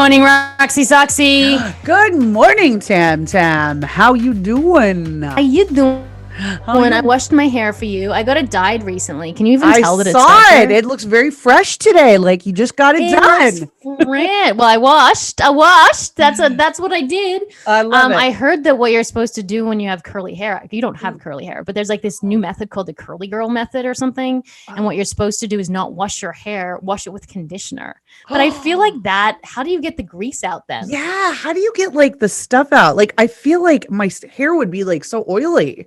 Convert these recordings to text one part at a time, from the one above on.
morning, Roxy Soxy. Good morning, Tam Tam. How you doing? How you doing? When I washed my hair for you, I got it dyed recently. Can you even tell that it's saw it. It looks very fresh today. Like you just got it done. Well, I washed. That's what I did. I love it. I heard that what you're supposed to do when you have curly hair. You don't have curly hair, but there's like this new method called the curly girl method or something. And what you're supposed to do is not wash your hair, wash it with conditioner. But I feel like that. How do you get the grease out then? Yeah. How do you get like the stuff out? Like I feel like my hair would be like so oily.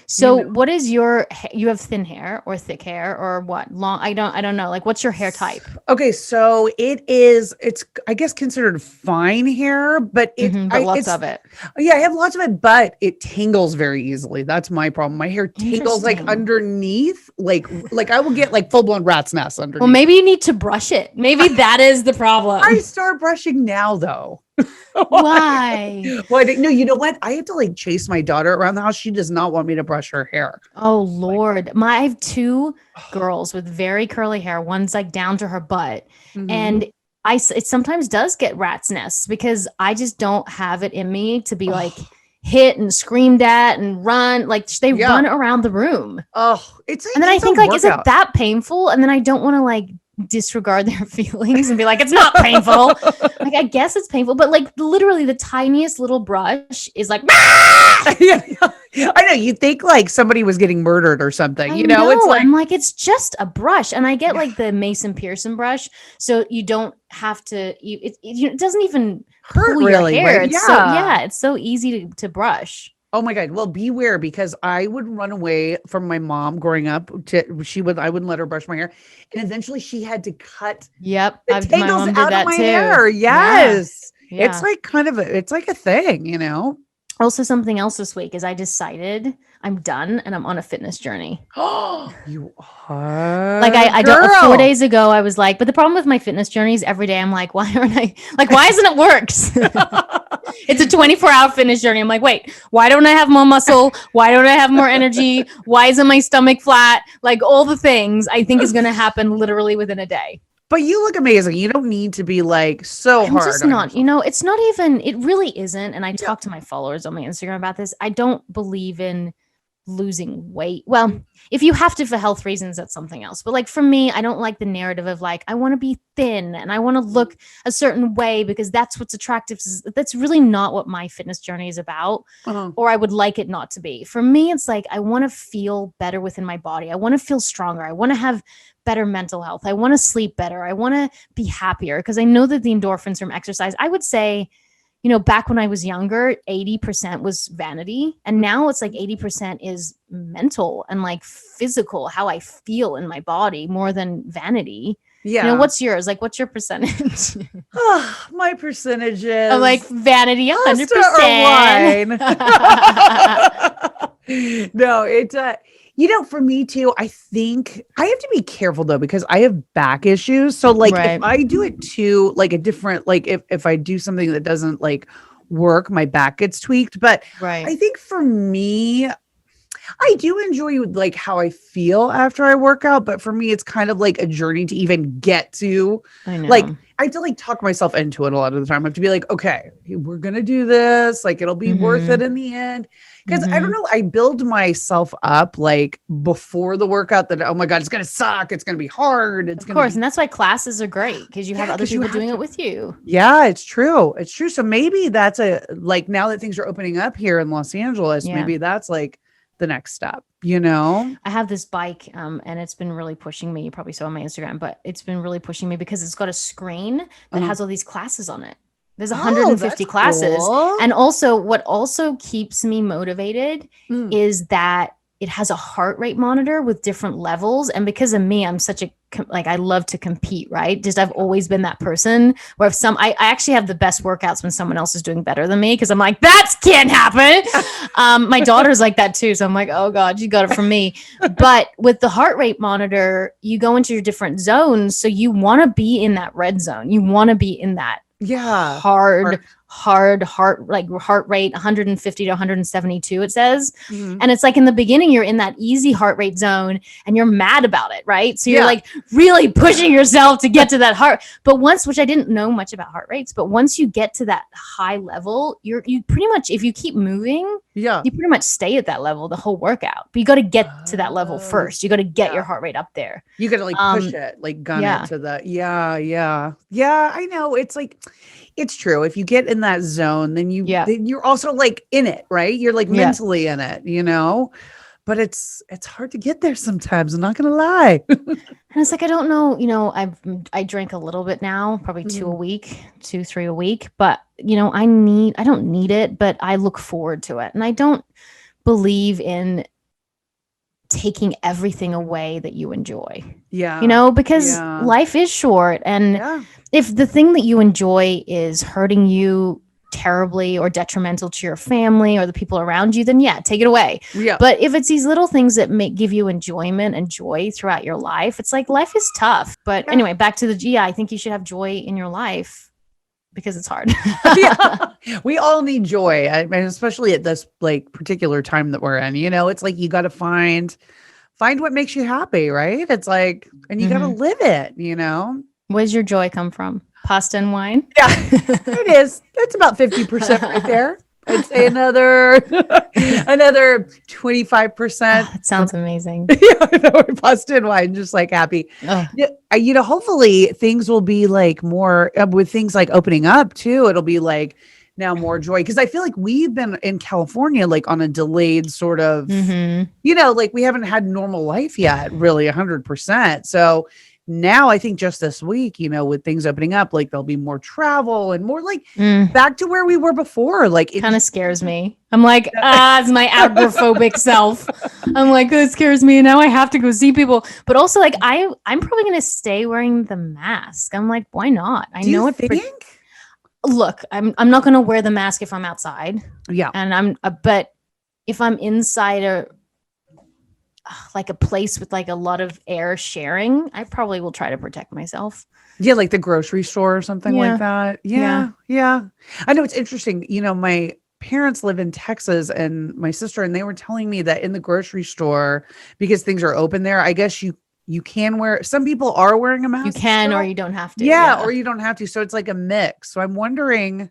So what is you have thin hair or thick hair or what? Long? I don't know. Like what's your hair type? Okay. So it's I guess considered fine hair, but lots of it. Yeah. I have lots of it, but it tangles very easily. That's my problem. My hair tangles like underneath, like I will get like full blown rat's nest underneath. Well, maybe you need to brush it. Maybe that is the problem. I start brushing now though. Why? Well, no, you know what? I have to like chase my daughter around the house. She does not want me to brush her hair. Oh Lord. I have two girls with very curly hair. One's like down to her butt. And it sometimes does get rat's nests because I just don't have it in me to be like hit and screamed at and run. Like they run around the room. And then I think like, is it that painful? And then I don't want to like disregard their feelings and be like, it's not painful. Like, I guess it's painful, but like literally the tiniest little brush is like, I know you think like somebody was getting murdered or something, you know? It's like, I'm like, it's just a brush. And I get like the Mason Pearson brush. So you don't have to, it doesn't even hurt pull really. Your hair. Right? It's so easy to brush. Oh my God. Well, beware because I would run away from my mom growing up. I wouldn't let her brush my hair. And eventually she had to cut the tangles my mom did out that of my too. hair. Yes. Yeah. It's like it's like a thing, you know? Also, something else this week is I decided I'm done and I'm on a fitness journey. Oh, you are. Like I don't. 4 days ago, I was like, but the problem with my fitness journey is every day I'm like, why aren't I like? Why isn't it works? It's a 24-hour fitness journey. I'm like, wait, why don't I have more muscle? Why don't I have more energy? Why isn't my stomach flat? Like all the things I think is going to happen literally within a day. But you look amazing. You don't need to be like so hard. Just not, it's not even, it really isn't. And I talk to my followers on my Instagram about this. I don't believe in losing weight. Well, if you have to for health reasons, that's something else. But like for me, I don't like the narrative of like, I want to be thin and I want to look a certain way because that's what's attractive. That's really not what my fitness journey is about. Or I would like it not to be. For me, it's like, I want to feel better within my body. I want to feel stronger. I want to have better mental health. I want to sleep better. I want to be happier because I know that the endorphins from exercise, I would say, back when I was younger, 80% was vanity. And now it's like 80% is mental and like physical, how I feel in my body more than vanity. Yeah. What's yours? Like, what's your percentage? My percentage is like vanity, 100%. No, it's for me too, I think I have to be careful though, because I have back issues. So like if I do it too, like a different, like if I do something that doesn't like work, my back gets tweaked. But I think for me, I do enjoy like how I feel after I work out. But for me, it's kind of like a journey to even get to like, I have to like talk myself into it a lot of the time. I have to be like, okay, we're going to do this. Like it'll be worth it in the end. Because I don't know, I build myself up like before the workout that, oh my God, it's going to suck. It's going to be hard. Of course. And that's why classes are great because you have other people doing it with you. Yeah, it's true. It's true. So maybe that's now that things are opening up here in Los Angeles, maybe that's like the next step, I have this bike and it's been really pushing me. You probably saw on my Instagram, but it's been really pushing me because it's got a screen that has all these classes on it. There's 150 classes. Cool. And also what also keeps me motivated is that it has a heart rate monitor with different levels. And because of me, I'm such I love to compete, right? Just I've always been that person where if I actually have the best workouts when someone else is doing better than me because I'm like, that can't happen. My daughter's like that too. So I'm like, oh God, you got it from me. But with the heart rate monitor, you go into your different zones. So you want to be in that red zone. You want to be in that hard heart rate, 150 to 172, it says. Mhm. And it's like in the beginning, you're in that easy heart rate zone and you're mad about it, right? So you're like really pushing yourself to get to that heart. But once, which I didn't know much about heart rates, but once you get to that high level, you pretty much, if you keep moving, you pretty much stay at that level the whole workout. But you got to get to that level first. You got to get your heart rate up there. You got to like push it, like gun it to the, yeah, I know. It's like, it's true. If you get in that zone, then you're also like in it, right? You're like mentally in it, you know, but it's hard to get there sometimes. I'm not going to lie. And it's like, I don't know, you know, I drink a little bit now, probably 2, 3 a week, but you know, I don't need it, but I look forward to it. And I don't believe in taking everything away that you enjoy. Yeah. You know, because life is short. And if the thing that you enjoy is hurting you terribly or detrimental to your family or the people around you, then take it away. Yeah. But if it's these little things that give you enjoyment and joy throughout your life, it's like life is tough. But anyway, back to the I think you should have joy in your life because it's hard. We all need joy. I mean, especially at this like particular time that we're in, you know, it's like, you got to find what makes you happy. Right. It's like, and you got to live it, you know. Where's your joy come from? Pasta and wine? Yeah, it is. It's about 50% right there. I'd say another 25%. It sounds amazing. Pasta and wine, just like happy. You know, hopefully things will be like more with things like opening up too. It'll be like now more joy. Because I feel like we've been in California like on a delayed sort of, you know, like we haven't had normal life yet, really 100%. So now I think just this week, you know, with things opening up, like there'll be more travel and more like back to where we were before. Like it kind of scares me. I'm like, it's my agoraphobic self. I'm like, it scares me. And now I have to go see people. But also like, I'm probably going to stay wearing the mask. I'm like, why not? I know it. Look, I'm not going to wear the mask if I'm outside. Yeah. And but if I'm inside or like a place with like a lot of air sharing, I probably will try to protect myself. Yeah, like the grocery store or something like that. Yeah. I know it's interesting. You know, my parents live in Texas and my sister, and they were telling me that in the grocery store, because things are open there, I guess you can wear, some people are wearing a mask. You can, still, or you don't have to. Yeah, or you don't have to. So it's like a mix. So I'm wondering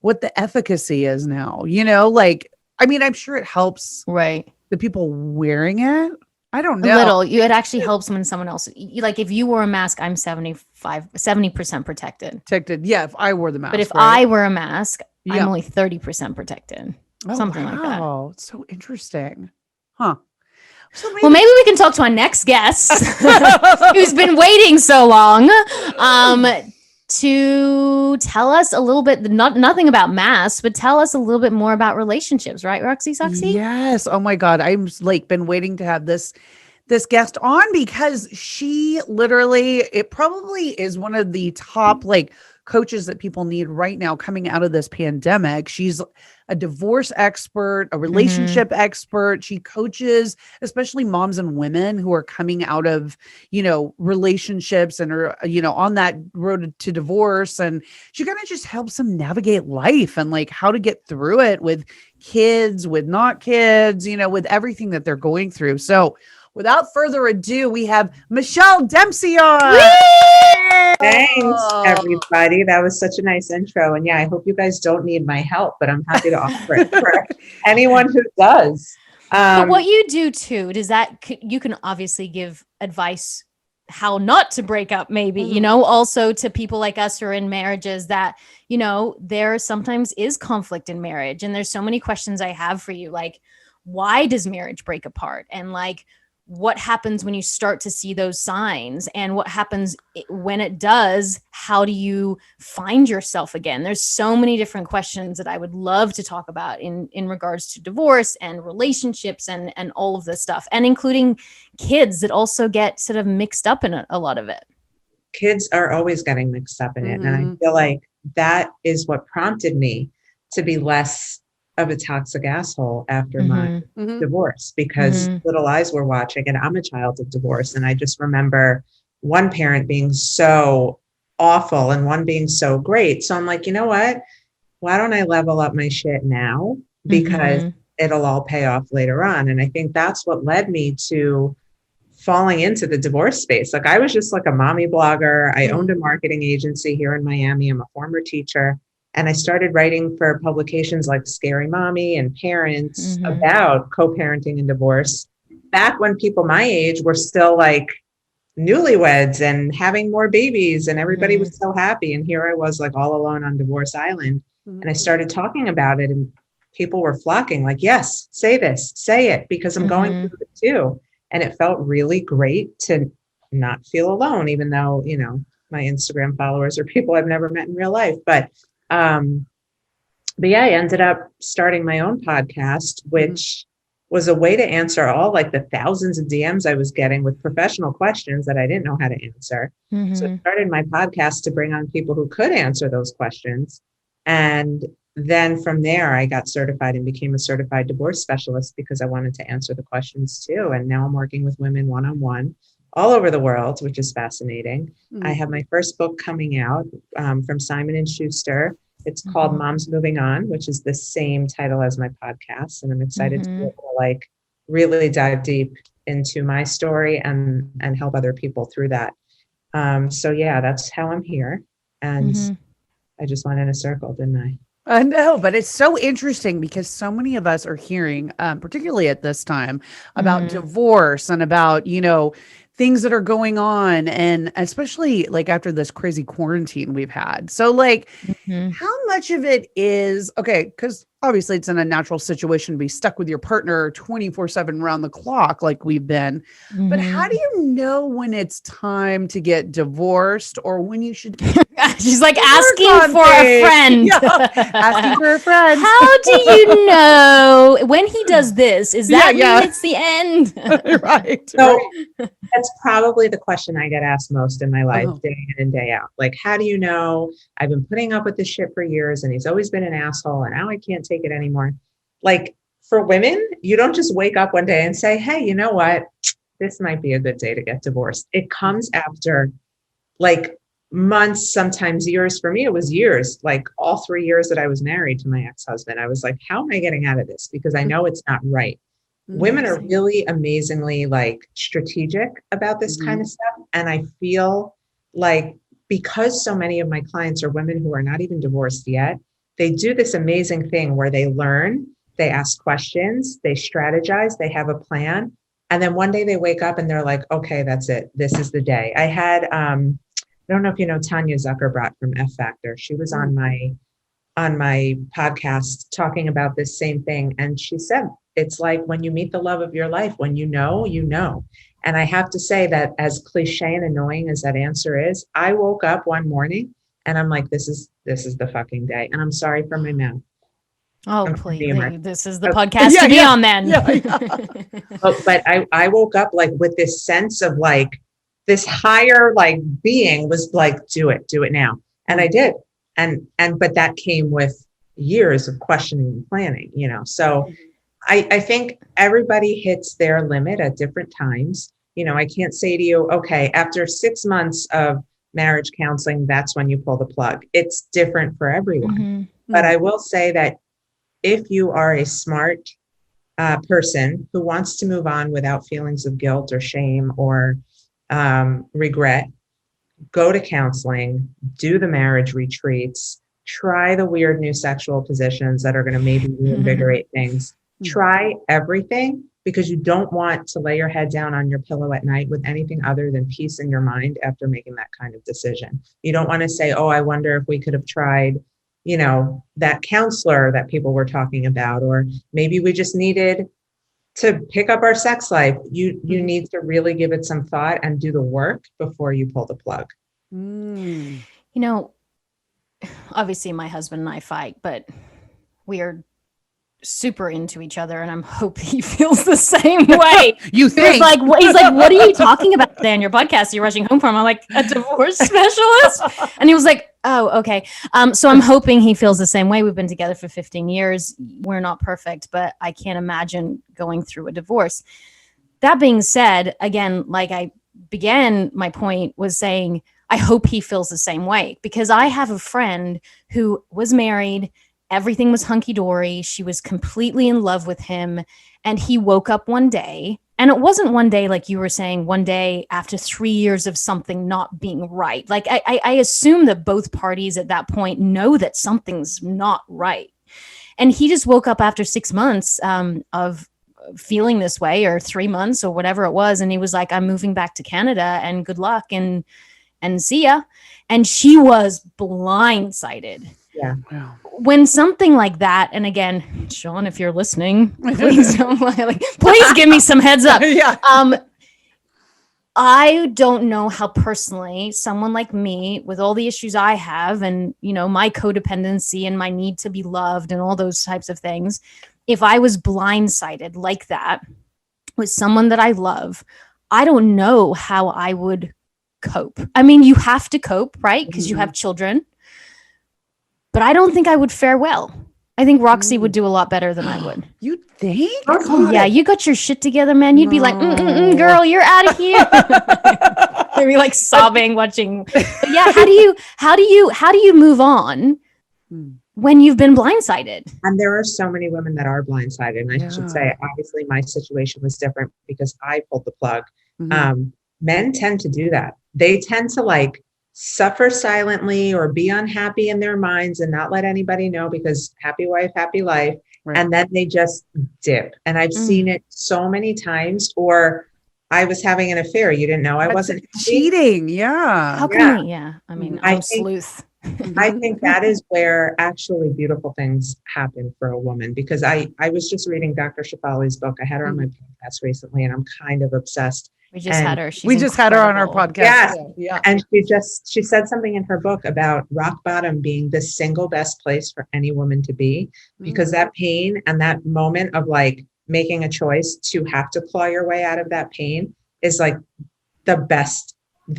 what the efficacy is now, you know, like, I mean, I'm sure it helps. Right. The people wearing it. I don't know. A little. It actually helps when someone else, like if you wore a mask, I'm 70% protected. Yeah, if I wore the mask. But if I wear a mask, I'm only 30% protected. Something like that. Oh, it's so interesting. Huh. So maybe we can talk to our next guest who's been waiting so long. To tell us a little bit, nothing about masks, but tell us a little bit more about relationships, right, Roxy Soxy? Yes. Oh my God. I'm like been waiting to have this guest on because she literally, it probably is one of the top like coaches that people need right now coming out of this pandemic. She's a divorce expert, a relationship expert. She coaches, especially moms and women who are coming out of, you know, relationships and are, you know, on that road to divorce. And she kind of just helps them navigate life and like how to get through it with kids, with not kids, you know, with everything that they're going through. So without further ado, we have Michelle Dempsey on. Whee! Thanks, everybody. That was such a nice intro. And yeah, I hope you guys don't need my help, but I'm happy to offer it for anyone who does. But what you do too, you can obviously give advice how not to break up, maybe, you know, also to people like us who are in marriages that, you know, there sometimes is conflict in marriage. And there's so many questions I have for you, like, why does marriage break apart? And like, what happens when you start to see those signs, and what happens when it does? How do you find yourself again? There's so many different questions that I would love to talk about in regards to divorce and relationships and all of this stuff, and including kids that also get sort of mixed up in a lot of it. Kids are always getting mixed up in it. And I feel like that is what prompted me to be less of a toxic asshole after my divorce, because little eyes were watching, and I'm a child of divorce. And I just remember one parent being so awful and one being so great. So I'm like, you know what? why don't I level up my shit now? Because it'll all pay off later on. And I think that's what led me to falling into the divorce space. Like I was just like a mommy blogger. I owned a marketing agency here in Miami. I'm a former teacher. And I started writing for publications like Scary Mommy and Parents about co-parenting and divorce back when people my age were still like newlyweds and having more babies and everybody was so happy. And here I was like all alone on Divorce Island. And I started talking about it and people were flocking like, yes, say this, say it, because I'm going through it too. And it felt really great to not feel alone, even though, you know, my Instagram followers are people I've never met in real life. But yeah, I ended up starting my own podcast, which was a way to answer all like the thousands of DMs I was getting with professional questions that I didn't know how to answer. So I started my podcast to bring on people who could answer those questions. And then from there, I got certified and became a certified divorce specialist because I wanted to answer the questions too. And now I'm working with women one-on-one all over the world, which is fascinating. I have my first book coming out from Simon & Schuster. It's called Moms Moving On, which is the same title as my podcast. And I'm excited to be able to like really dive deep into my story and help other people through that. So yeah, that's how I'm here. And I just went in a circle, didn't I? I know, but it's so interesting because so many of us are hearing, particularly at this time, about divorce and about, you know, things that are going on, and especially like after this crazy quarantine we've had. So like how much of it is okay, because obviously it's in a natural situation to be stuck with your partner 24/7 around the clock like we've been. But how do you know when it's time to get divorced or when you should she's like asking for a friend. Asking for a friend. How do you know when he does this? Is that mean it's the end? Right. So that's probably the question I get asked most in my life, day in and day out. Like, how do you know? I've been putting up with this shit for years and he's always been an asshole and now I can't take it anymore. Like for women, you don't just wake up one day and say, hey, you know what? This might be a good day to get divorced. It comes after like months, sometimes years. For me, it was years, like all 3 years that I was married to my ex-husband. I was like, how am I getting out of this? Because I know it's not right. Women are really amazingly like strategic about this kind of stuff. And I feel like because so many of my clients are women who are not even divorced yet, they do this amazing thing where they learn, they ask questions, they strategize, they have a plan. And then one day they wake up and they're like, okay, that's it. This is the day. I had, I don't know if you know Tanya Zuckerbrot from F Factor. She was on my podcast talking about this same thing. And she said, it's like when you meet the love of your life, when you know, you know. And I have to say that as cliche and annoying as that answer is, I woke up one morning and I'm like, this is the fucking day. And I'm sorry for my mouth. Oh, please. This is the podcast to be on then. But I woke up like with this sense of like, this higher like being was like, do it now. And I did. But that came with years of questioning and planning, you know? So I think everybody hits their limit at different times. You know, I can't say to you, okay, after 6 months of marriage counseling, that's when you pull the plug. It's different for everyone. But I will say that if you are a smart person who wants to move on without feelings of guilt or shame or regret, go to counseling, do the marriage retreats, try the weird new sexual positions that are going to maybe reinvigorate things. Try everything, because you don't want to lay your head down on your pillow at night with anything other than peace in your mind after making that kind of decision. You don't want to say, oh, I wonder if we could have tried, you know, that counselor that people were talking about, or maybe we just needed to pick up our sex life. You need to really give it some thought and do the work before you pull the plug. You know, obviously my husband and I fight, but we are super into each other, and I'm hoping he feels the same way. You think? He's like, what are you talking about today on your podcast? You're rushing home from? I'm like, a divorce specialist? And he was like, oh, okay. So I'm hoping he feels the same way. We've been together for 15 years. We're not perfect, but I can't imagine going through a divorce. That being said, again, like I began, my point was saying, I hope he feels the same way, because I have a friend who was married everything was hunky-dory. She was completely in love with him. And he woke up one day, and it wasn't one day, like you were saying, one day after 3 years of something not being right. Like I assume that both parties at that point know that something's not right. And he just woke up after 6 months of feeling this way, or 3 months or whatever it was. And he was like, I'm moving back to Canada, and good luck and see ya. And she was blindsided. Yeah. When something like that, and again, Sean, if you're listening, please don't please give me some heads up. Yeah. I don't know how personally someone like me, with all the issues I have, and my codependency and my need to be loved and all those types of things, if I was blindsided like that with someone that I love, I don't know how I would cope. I mean, you have to cope, right? Because you have children. But I don't think I would fare well. I think Roxy would do a lot better than I would. You think? Yeah, you got your shit together, man. You'd be like, girl, you're out of here. Maybe like sobbing, watching. But yeah, how do you move on when you've been blindsided? And there are so many women that are blindsided. And I should say, obviously, my situation was different because I pulled the plug. Men tend to do that. They tend to suffer silently or be unhappy in their minds and not let anybody know, because happy wife, happy life. Right. And then they just dip. And I've seen it so many times. Or I was having an affair. You didn't know I wasn't cheating. Yeah. How can we? Yeah. I mean, I'm sleuth. I think that is where actually beautiful things happen for a woman, because I was just reading Dr. Shefali's book. I had her on my podcast recently, and I'm kind of obsessed. We just had her. We just had her on our podcast. Yes. Yeah. And she said something in her book about rock bottom being the single best place for any woman to be, because that pain and that moment of making a choice to have to claw your way out of that pain is the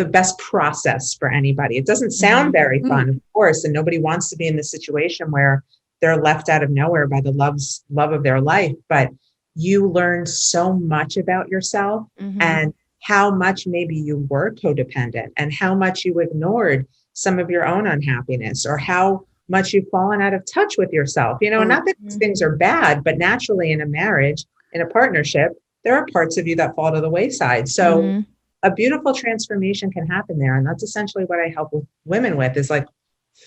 best process for anybody. It doesn't sound very fun, of course, and nobody wants to be in the situation where they're left out of nowhere by the love of their life. But you learn so much about yourself and how much maybe you were codependent and how much you ignored some of your own unhappiness, or how much you've fallen out of touch with yourself. Not that these things are bad, but naturally in a marriage, in a partnership, there are parts of you that fall to the wayside. So a beautiful transformation can happen there. And that's essentially what I help with women with, is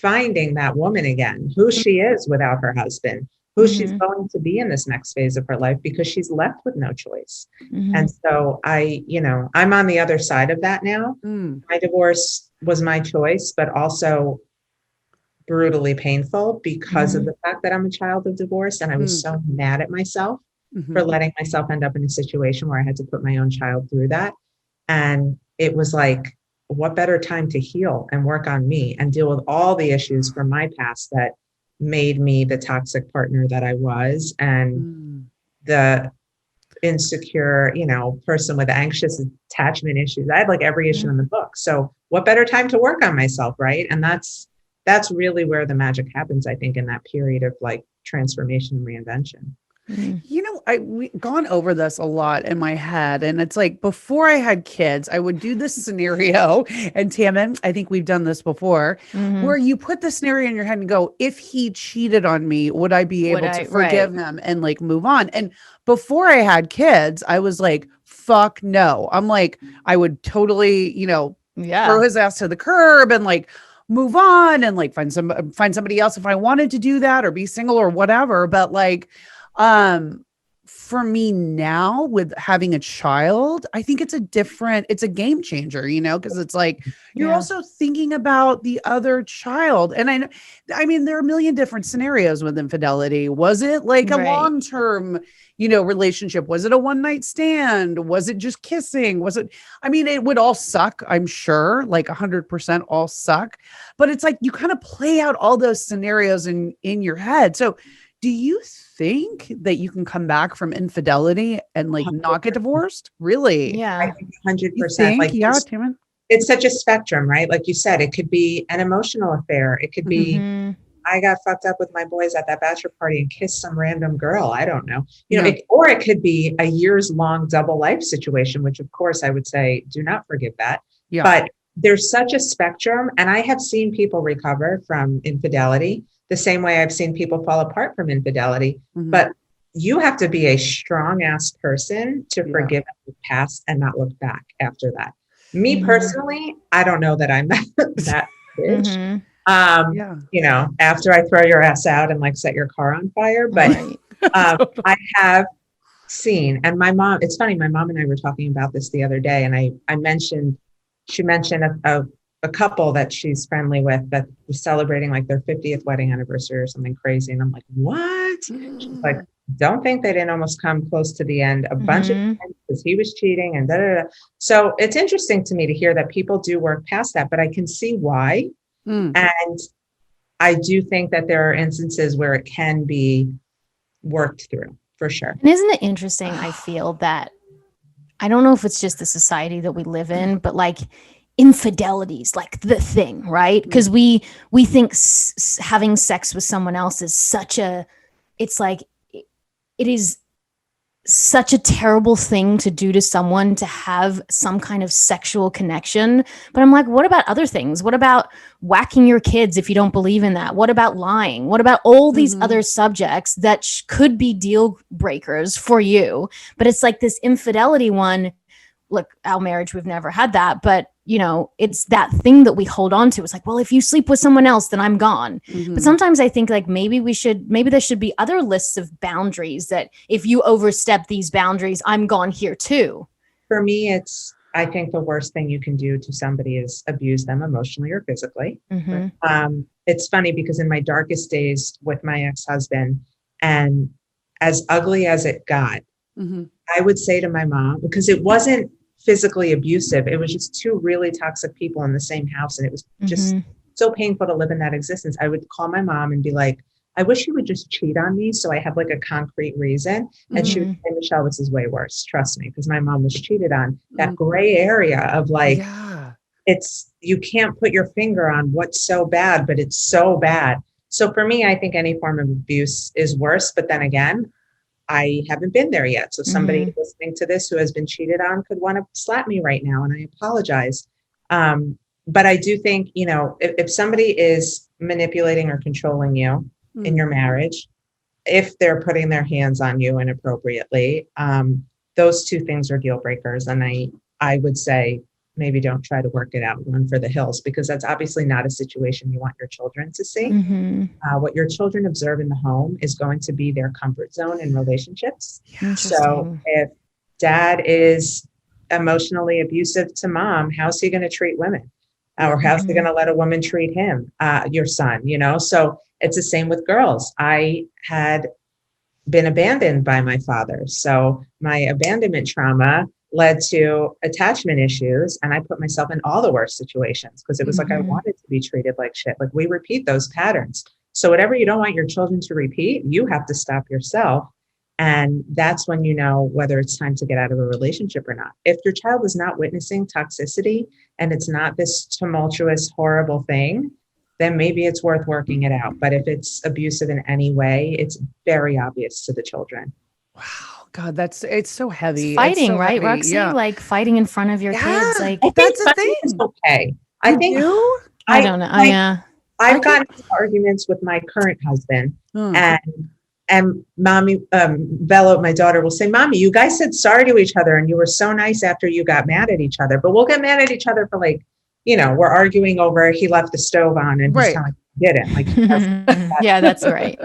finding that woman again, who she is without her husband, who she's going to be in this next phase of her life, because she's left with no choice. And so I'm on the other side of that now. My divorce was my choice, but also brutally painful because of the fact that I'm a child of divorce. And I was so mad at myself for letting myself end up in a situation where I had to put my own child through that. And it was what better time to heal and work on me and deal with all the issues from my past that made me the toxic partner that I was, and the insecure, person with anxious attachment issues. I had every issue in the book. So what better time to work on myself, right? And that's really where the magic happens, I think, in that period of transformation and reinvention. We've gone over this a lot in my head, and it's before I had kids, I would do this scenario, and Tammin, I think we've done this before, where you put the scenario in your head and go, if he cheated on me, would I be able to forgive him and move on? And before I had kids, I was fuck no. I'm I would totally, throw his ass to the curb and move on and find somebody else if I wanted to do that, or be single or whatever. But for me now, with having a child, I think it's a game changer, because it's you're also thinking about the other child. And I mean, there are a million different scenarios with infidelity. Was it a long-term, relationship? Was it a one-night stand? Was it just kissing? It would all suck, I'm sure, 100% all suck. But it's you kind of play out all those scenarios in your head. So do you think that you can come back from infidelity and not get divorced? Really? Yeah. I think 100%. Yeah, Tammin. It's such a spectrum, right? Like you said, it could be an emotional affair. It could be, I got fucked up with my boys at that bachelor party and kissed some random girl. I don't know. Or it could be a years long double life situation, which of course I would say, do not forgive that. Yeah. But there's such a spectrum. And I have seen people recover from infidelity the same way I've seen people fall apart from infidelity. But you have to be a strong ass person to forgive the past and not look back after that. Me personally, I don't know that I'm that bitch. You know, after I throw your ass out and like set your car on fire. But I have seen, and my mom, it's funny, my mom and I were talking about this the other day, and she mentioned a couple that she's friendly with that was celebrating like their 50th wedding anniversary or something crazy. And I'm like, what? She's like, don't think they didn't almost come close to the end a bunch of times because he was cheating and da, da, da. So it's interesting to me to hear that people do work past that, but I can see why. And I do think that there are instances where it can be worked through for sure. And isn't it interesting? I feel that, I don't know if it's just the society that we live in, but like infidelity's like the thing, right? Because we think having sex with someone else is such a, it's like, it is such a terrible thing to do to someone, to have some kind of sexual connection. But I'm like, what about other things? What about whacking your kids if you don't believe in that? What about lying? What about all these other subjects that could be deal breakers for you? But it's like this infidelity one. Look, our marriage, we've never had that, but you know, it's that thing that we hold on to. It's like, well, if you sleep with someone else, then I'm gone. But sometimes I think like maybe there should be other lists of boundaries that if you overstep these boundaries, I'm gone here too. For me, I think the worst thing you can do to somebody is abuse them emotionally or physically. It's funny because in my darkest days with my ex-husband, and as ugly as it got, I would say to my mom, because it wasn't physically abusive, it was just two really toxic people in the same house, and it was just so painful to live in that existence. I would call my mom and be like, I wish you would just cheat on me so I have like a concrete reason. And she would say, Michelle, this is way worse, trust me, because my mom was cheated on. That gray area of like, it's, you can't put your finger on what's so bad, but it's so bad. So for me, I think any form of abuse is worse. But then again, I haven't been there yet. So somebody listening to this who has been cheated on could want to slap me right now, and I apologize. But I do think, you know, if somebody is manipulating or controlling you in your marriage, if they're putting their hands on you inappropriately, those two things are deal breakers. And I would say, maybe don't try to work it out, run for the hills, because that's obviously not a situation you want your children to see. What your children observe in the home is going to be their comfort zone in relationships. So if dad is emotionally abusive to mom, how's he going to treat women? Or how's he going to let a woman treat him, your son, you know? So it's the same with girls. I had been abandoned by my father. So my abandonment trauma led to attachment issues. And I put myself in all the worst situations because it was like, I wanted to be treated like shit. Like we repeat those patterns. So whatever you don't want your children to repeat, you have to stop yourself. And that's when you know whether it's time to get out of a relationship or not. If your child is not witnessing toxicity and it's not this tumultuous, horrible thing, then maybe it's worth working it out. But if it's abusive in any way, it's very obvious to the children. Wow. God, it's so heavy. It's fighting, so right, heavy. Roxy? Yeah. Like fighting in front of your kids. Like that's a thing. It's okay. I think I don't know. I've gotten into arguments with my current husband, and mommy, Bella, my daughter, will say, Mommy, you guys said sorry to each other and you were so nice after you got mad at each other, but we'll get mad at each other for like, you know, we're arguing over he left the stove on and he's telling me he didn't. Like, yeah, that's right.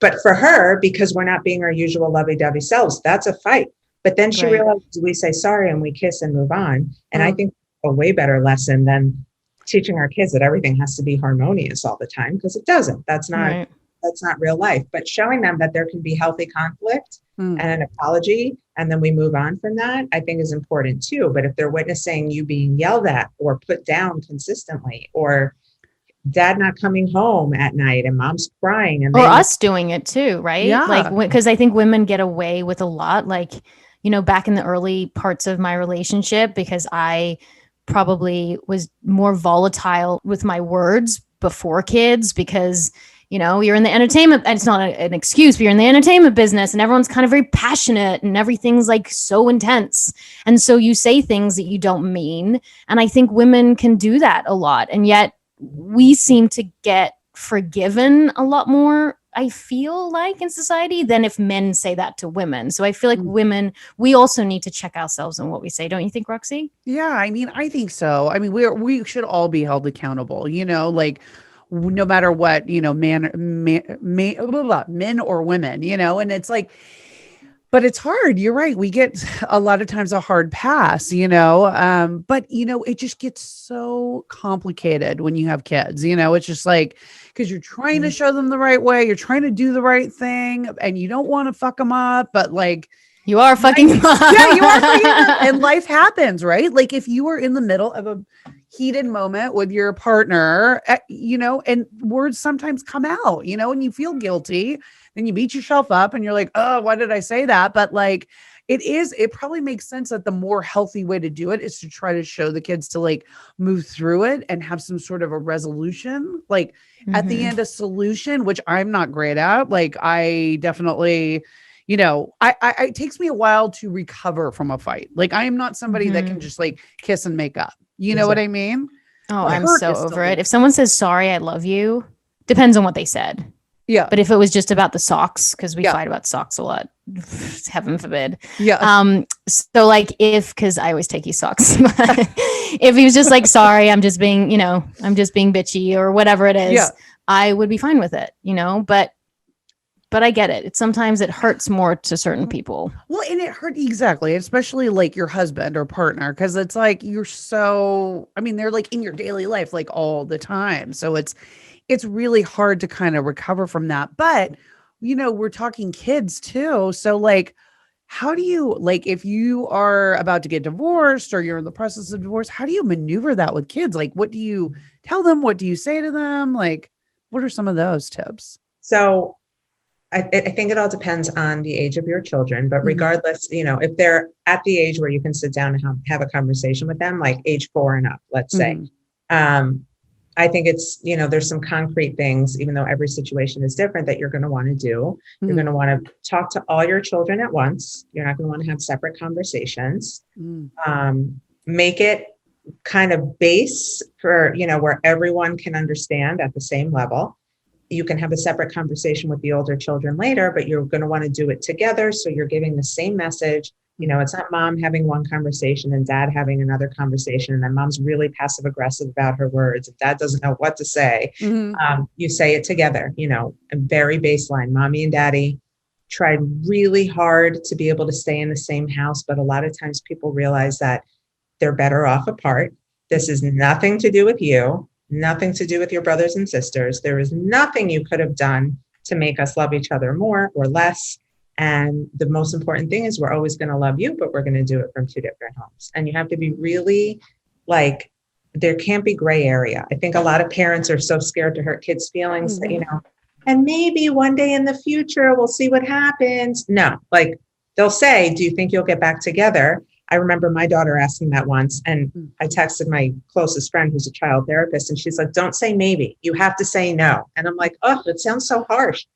But for her, because we're not being our usual lovey-dovey selves, that's a fight. But then she realizes we say sorry and we kiss and move on. And I think a way better lesson than teaching our kids that everything has to be harmonious all the time, because it doesn't. That's not real life. But showing them that there can be healthy conflict and an apology, and then we move on from that, I think is important too. But if they're witnessing you being yelled at or put down consistently, or dad not coming home at night and mom's crying, and or us doing it too, right? Yeah. Like, because I think women get away with a lot, like, you know, back in the early parts of my relationship, because I probably was more volatile with my words before kids, because, you know, you're in the entertainment, and it's not an excuse, but you're in the entertainment business and everyone's kind of very passionate and everything's like so intense. And so you say things that you don't mean. And I think women can do that a lot. And yet we seem to get forgiven a lot more, I feel like, in society than if men say that to women. So I feel like women, we also need to check ourselves on what we say. Don't you think, Roxy? Yeah, I mean, I think so. I mean, we should all be held accountable, like no matter what, blah, blah, blah, men or women, and it's like, but it's hard. You're right. We get a lot of times a hard pass, but it just gets so complicated when you have kids, it's just like, because you're trying to show them the right way, you're trying to do the right thing, and you don't want to fuck them up, but like, you are fucking them up. Yeah, you are fucking them up. And life happens, right? Like if you were in the middle of a heated moment with your partner, and words sometimes come out, and you feel guilty, then you beat yourself up and you're like, oh, why did I say that? But like, it probably makes sense that the more healthy way to do it is to try to show the kids to like move through it and have some sort of a resolution, like at the end, a solution, which I'm not great at. Like I definitely, it takes me a while to recover from a fight. Like I am not somebody that can just like kiss and make up. You know what I mean? Oh, I'm so over it. If someone says, sorry, I love you, depends on what they said. Yeah. But if it was just about the socks, because we fight about socks a lot, heaven forbid. Yeah. So like because I always take his socks. If he was just like, sorry, I'm just being bitchy or whatever it is, I would be fine with it, but I get it. Sometimes it hurts more to certain people. Well, and it hurt exactly, especially like your husband or partner, because it's like they're like in your daily life like all the time. So it's really hard to kind of recover from that. But, we're talking kids too. So like, how do you, like, if you are about to get divorced or you're in the process of divorce, how do you maneuver that with kids? Like, what do you tell them? What do you say to them? Like, what are some of those tips? So I think it all depends on the age of your children, but regardless, if they're at the age where you can sit down and have a conversation with them, like age 4 and up, let's say, I think it's, there's some concrete things, even though every situation is different, that you're going to want to do. You're going to want to talk to all your children at once. You're not going to want to have separate conversations. Make it kind of base for, where everyone can understand at the same level. You can have a separate conversation with the older children later, but you're going to want to do it together. So you're giving the same message. It's not mom having one conversation and dad having another conversation. And then mom's really passive aggressive about her words. If dad doesn't know what to say, you say it together, a very baseline. Mommy and daddy tried really hard to be able to stay in the same house. But a lot of times people realize that they're better off apart. This is nothing to do with you, nothing to do with your brothers and sisters. There is nothing you could have done to make us love each other more or less. And the most important thing is we're always going to love you, but we're going to do it from 2 different homes. And you have to be really like, there can't be gray area. I think a lot of parents are so scared to hurt kids' feelings that, and maybe one day in the future, we'll see what happens. No, like they'll say, do you think you'll get back together? I remember my daughter asking that once, and I texted my closest friend who's a child therapist, and she's like, don't say maybe, you have to say no. And I'm like, oh, it sounds so harsh.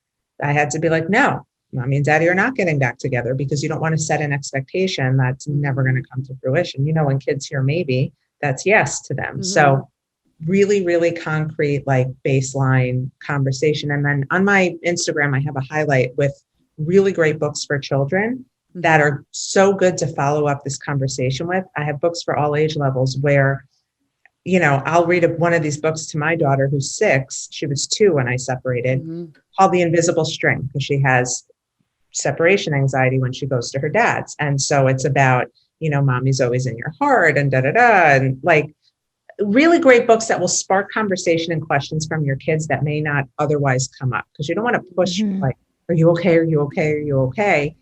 I had to be like, no. Mommy and daddy are not getting back together, because you don't want to set an expectation that's never going to come to fruition. When kids hear maybe, that's yes to them. So really, really concrete, like baseline conversation. And then on my Instagram, I have a highlight with really great books for children that are so good to follow up this conversation with. I have books for all age levels where, I'll read one of these books to my daughter who's 6. She was 2 when I separated, called The Invisible String, because she has separation anxiety when she goes to her dad's. And so it's about, mommy's always in your heart and and like really great books that will spark conversation and questions from your kids that may not otherwise come up, because you don't want to push like, are you okay? Are you okay? Are you okay?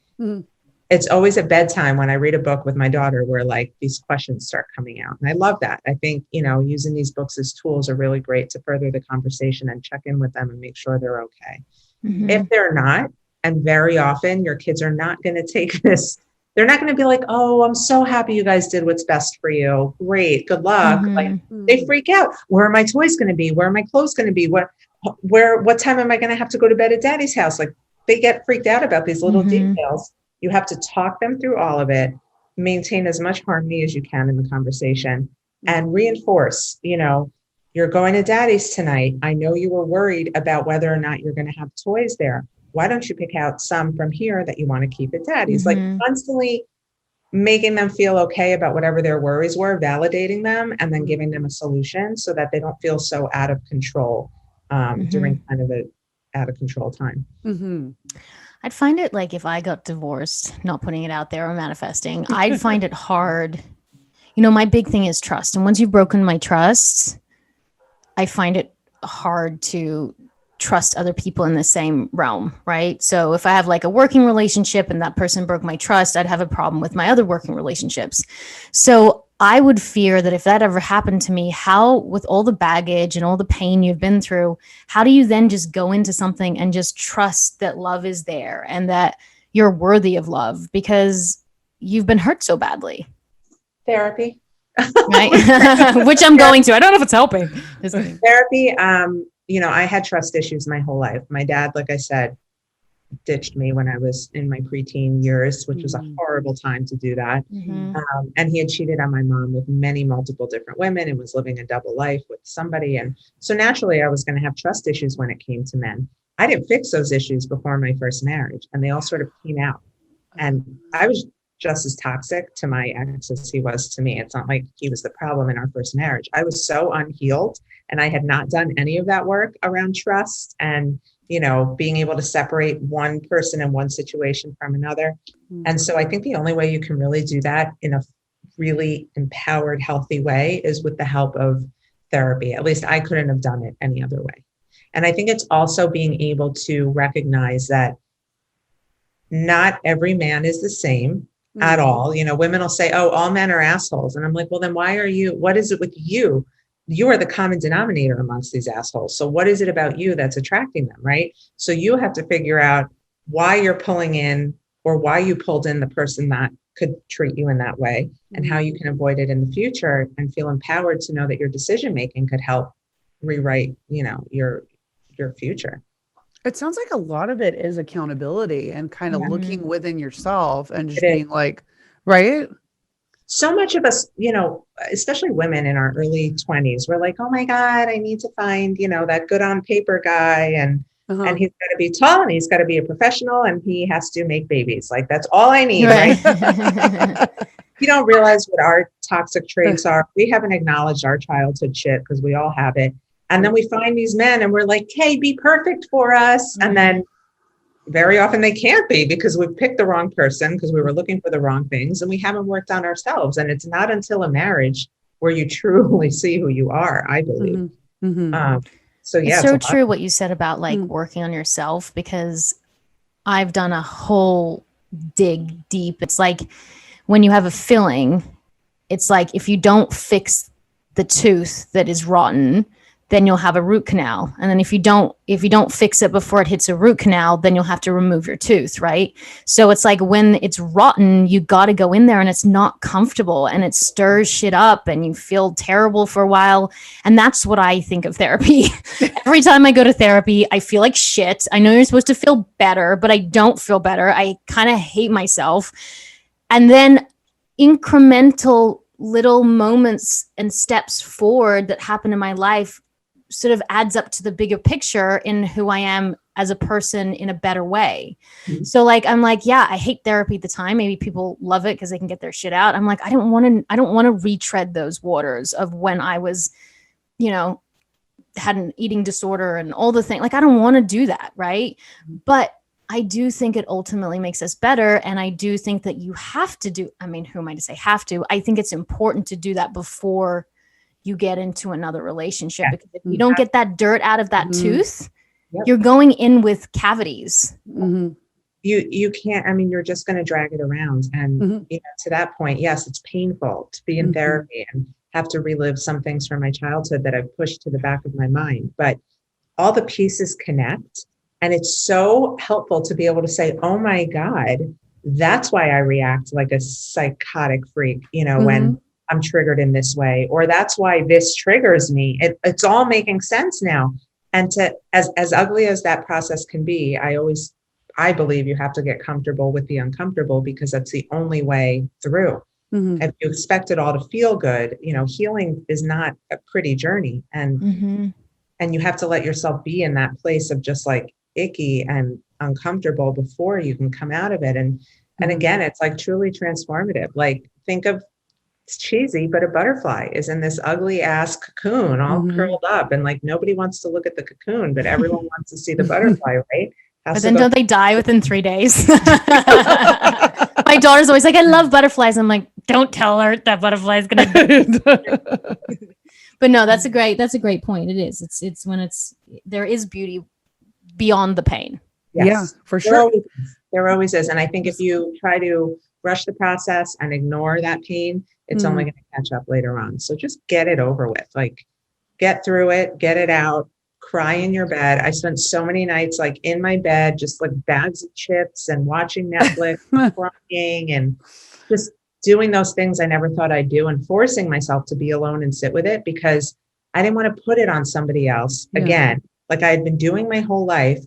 It's always at bedtime when I read a book with my daughter where like these questions start coming out. And I love that. I think, using these books as tools are really great to further the conversation and check in with them and make sure they're okay. If they're not, and very often your kids are not going to take this. They're not going to be like, oh, I'm so happy you guys did what's best for you. Great. Good luck. Like they freak out. Where are my toys going to be? Where are my clothes going to be? What time am I going to have to go to bed at daddy's house? Like they get freaked out about these little details. You have to talk them through all of it, maintain as much harmony as you can in the conversation, and reinforce, you're going to daddy's tonight. I know you were worried about whether or not you're going to have toys there. Why don't you pick out some from here that you want to keep at daddy's? Like constantly making them feel okay about whatever their worries were, validating them, and then giving them a solution so that they don't feel so out of control during kind of a out of control time. I'd find it like if I got divorced, not putting it out there or manifesting, I'd find it hard. You know, my big thing is trust. And once you've broken my trust, I find it hard to trust other people in the same realm, right? So if I have like a working relationship and that person broke my trust, I'd have a problem with my other working relationships. So I would fear that if that ever happened to me, how, with all the baggage and all the pain you've been through, how do you then just go into something and just trust that love is there and that you're worthy of love because you've been hurt so badly? Therapy. Right? Which I'm going to. I don't know if it's helping. Therapy. You know, I had trust issues my whole life. My dad, like I said, ditched me when I was in my preteen years, which was a horrible time to do that. And he had cheated on my mom with multiple different women and was living a double life with somebody. And so naturally I was going to have trust issues when it came to men. I didn't fix those issues before my first marriage, and they all sort of came out. And I was just as toxic to my ex as he was to me. It's not like he was the problem in our first marriage. I was so unhealed, and I had not done any of that work around trust and, you know, being able to separate one person in one situation from another. And so I think the only way you can really do that in a really empowered, healthy way is with the help of therapy. At least I couldn't have done it any other way. And I think it's also being able to recognize that not every man is the same at all. You know, women will say, oh, all men are assholes. And I'm like, well, then what is it with you? You are the common denominator amongst these assholes. So what is it about you that's attracting them, right? So you have to figure out why you're pulling in or why you pulled in the person that could treat you in that way and how you can avoid it in the future and feel empowered to know that your decision-making could help rewrite, you know, your future. It sounds like a lot of it is accountability and kind of looking within yourself and just being like, right? So much of us, you know, especially women in our early 20s, we're like, oh my God, I need to find, you know, that good on paper guy. And he's got to be tall and he's got to be a professional and he has to make babies. Like, that's all I need, right? You don't realize what our toxic traits are. We haven't acknowledged our childhood shit because we all have it. And then we find these men and we're like, hey, be perfect for us. And then very often they can't be because we've picked the wrong person because we were looking for the wrong things and we haven't worked on ourselves. And it's not until a marriage where you truly see who you are, I believe. So yeah, it's so true what you said about like working on yourself, because I've done a whole dig deep. It's like when you have a filling, it's like if you don't fix the tooth that is rotten, then you'll have a root canal. And then if you don't fix it before it hits a root canal, then you'll have to remove your tooth, right? So it's like when it's rotten, you got to go in there and it's not comfortable and it stirs shit up and you feel terrible for a while. And that's what I think of therapy. Every time I go to therapy, I feel like shit. I know you're supposed to feel better, but I don't feel better. I kind of hate myself. And then incremental little moments and steps forward that happen in my life sort of adds up to the bigger picture in who I am as a person in a better way. So like, I'm like, yeah, I hate therapy at the time. Maybe people love it because they can get their shit out. I'm like, I don't want to retread those waters of when I was, you know, had an eating disorder and all the things. Like, I don't want to do that. Right. But I do think it ultimately makes us better. And I do think that you have to do, I mean, who am I to say have to? I think it's important to do that before you get into another relationship, because if you don't get that dirt out of that tooth, you're going in with cavities. You can't, I mean, you're just going to drag it around. And you know, to that point, yes, it's painful to be in therapy and have to relive some things from my childhood that I've pushed to the back of my mind. But all the pieces connect. And it's so helpful to be able to say, oh my God, that's why I react like a psychotic freak, you know, when I'm triggered in this way, or that's why this triggers me. It's all making sense now. And to, as ugly as that process can be, I believe you have to get comfortable with the uncomfortable, because that's the only way through. If you expect it all to feel good, healing is not a pretty journey. And you have to let yourself be in that place of just like icky and uncomfortable before you can come out of it. And again, it's like truly transformative. Like think of, it's cheesy, but a butterfly is in this ugly ass cocoon all curled up, and like nobody wants to look at the cocoon, but everyone wants to see the butterfly, right? But then don't they die within 3 days? My daughter's always like, I love butterflies. I'm like, don't tell her that butterfly is gonna But no, that's a great point. It is. It's when there is beauty beyond the pain. Yes. Yeah, for sure. There always is. And I think if you try to rush the process and ignore that pain, it's only going to catch up later on. So just get it over with. Like get through it, get it out, cry in your bed. I spent so many nights like in my bed, just like bags of chips and watching Netflix, crying and just doing those things I never thought I'd do, and forcing myself to be alone and sit with it because I didn't want to put it on somebody else again. Like I had been doing my whole life,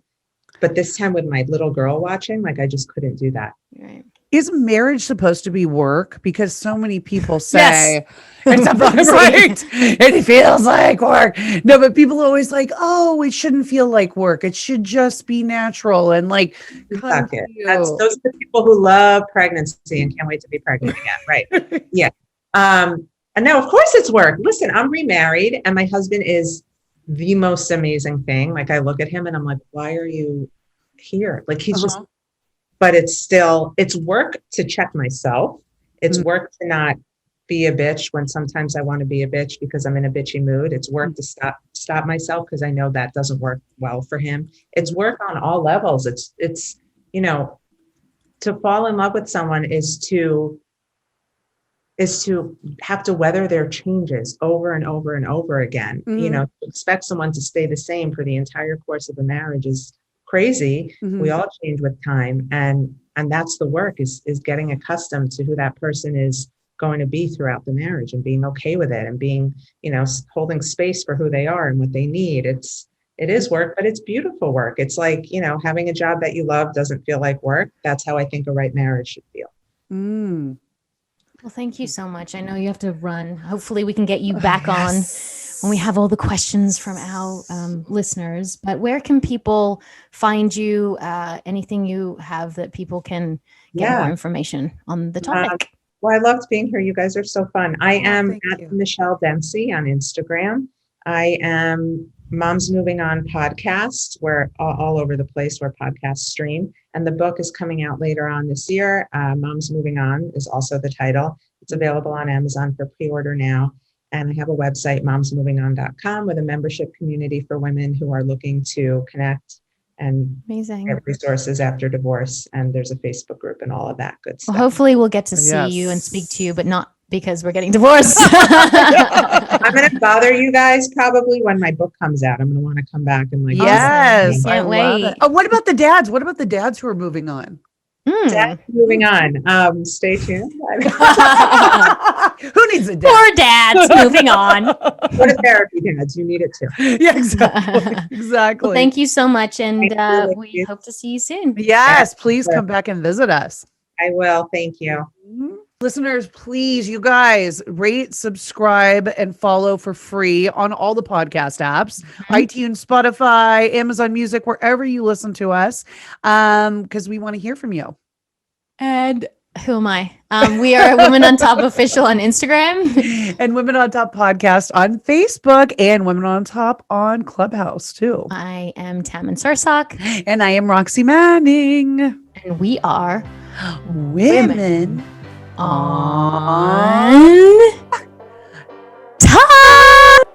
but this time with my little girl watching, like I just couldn't do that. Right. Is marriage supposed to be work? Because so many people say it's right. It feels like work. No, but people are always like, oh, it shouldn't feel like work. It should just be natural. And like, those are the people who love pregnancy and can't wait to be pregnant again. Right. Yeah. And now, of course it's work. Listen, I'm remarried and my husband is the most amazing thing. Like I look at him and I'm like, why are you here? Like he's just, but it's work to check myself. It's work to not be a bitch when sometimes I want to be a bitch because I'm in a bitchy mood. It's work to stop myself because I know that doesn't work well for him. It's work on all levels. It's to fall in love with someone is to have to weather their changes over and over and over again. To expect someone to stay the same for the entire course of a marriage is crazy. We all change with time, and that's the work is getting accustomed to who that person is going to be throughout the marriage and being okay with it and being holding space for who they are and what they need. It is work, but it's beautiful work. It's like having a job that you love doesn't feel like work. That's how I think a right marriage should feel. Well, thank you so much. I know you have to run. Hopefully we can get you back on when we have all the questions from our listeners. But where can people find you? Anything you have that people can get more information on the topic? Well, I loved being here. You guys are so fun. I am at Michelle Dempsey on Instagram. I am Moms Moving On podcast. We're all over the place where podcasts stream. And the book is coming out later on this year. Moms Moving On is also the title. It's available on Amazon for pre-order now. And I have a website, momsmovingon.com, with a membership community for women who are looking to connect and get resources after divorce. And there's a Facebook group and all of that good stuff. Well, hopefully we'll get to see you and speak to you, but not because we're getting divorced. I'm going to bother you guys probably when my book comes out. I'm going to want to come back and like, yes, I can't wait. Oh, what about the dads? What about the dads who are moving on? Dads moving on. Stay tuned. Who needs a dad? Poor dads moving on. Go to therapy, dads. You need it too. Yeah, exactly. Well, thank you so much. And we hope to see you soon. Yes, please come back and visit us. I will. Thank you. Listeners, please, you guys, rate, subscribe, and follow for free on all the podcast apps, iTunes, Spotify, Amazon Music, wherever you listen to us, because we want to hear from you. And who am I? We are Women on Top Official on Instagram. And Women on Top Podcast on Facebook, and Women on Top on Clubhouse, too. I am Tammin Sursock. And I am Roxy Manning. And we are Women on Top.